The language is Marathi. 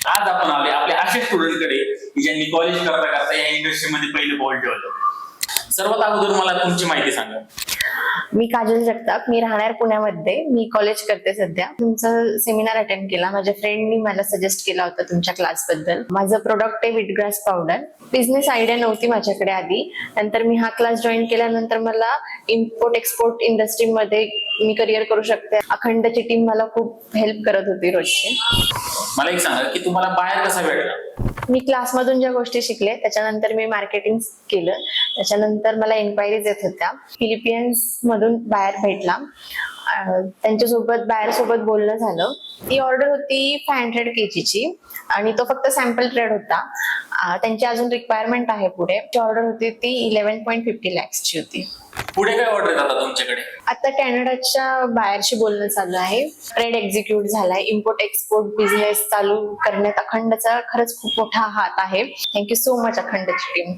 आज आपण आले आपल्या अशा स्टुडंटकडे की ज्यांनी कॉलेज करता करता या इंडस्ट्रीमध्ये पहिलं पाऊल ठेवलं. सर्वात अगोदर मला तुमची माहिती सांगा. मी काजल जगताप, मी राहणार पुण्यामध्ये. मी कॉलेज करते सध्या. तुमचा सेमिनार अटेंड केला. माझ्या फ्रेंडनी मला सजेस्ट केला होता तुमच्या क्लासबद्दल. माझं प्रोडक्ट आहे व्हीटग्रास पावडर. बिझनेस आयडिया नव्हती माझ्याकडे आधी. नंतर मी हा क्लास जॉईन केल्यानंतर मला इम्पोर्ट एक्सपोर्ट इंडस्ट्रीमध्ये मी करिअर करू शकते. अखंडची टीम मला खूप हेल्प करत होती रोजची. मला एक सांगा की तुम्हाला बाहेर कसा भेटला? मी क्लासमधून ज्या गोष्टी शिकले त्याच्यानंतर मी मार्केटिंग केलं. त्याच्यानंतर मला एन्क्वायरीज येत होत्या. फिलिपियन्स मधून बाहेर भेटला. त्यांच्यासोबत बाहेरसोबत बोलणं झालं. ती ऑर्डर होती 500 kg ची आणि तो फक्त सॅम्पल ट्रेड होता. त्यांची अजून रिक्वायरमेंट आहे पुढे. ती ऑर्डर होती ती 11.50 lakhs ची होती. पुढे काय ऑर्डर येतात तुमच्याकडे? आता कॅनडाच्या बाहेरशी बोलणं चालू आहे. ट्रेड एक्झिक्यूट झालाय. इम्पोर्ट एक्सपोर्ट बिझनेस चालू करण्यात अखंडचा खरंच खूप मोठा हात आहे. थँक्यू सो मच अखंडची टीम.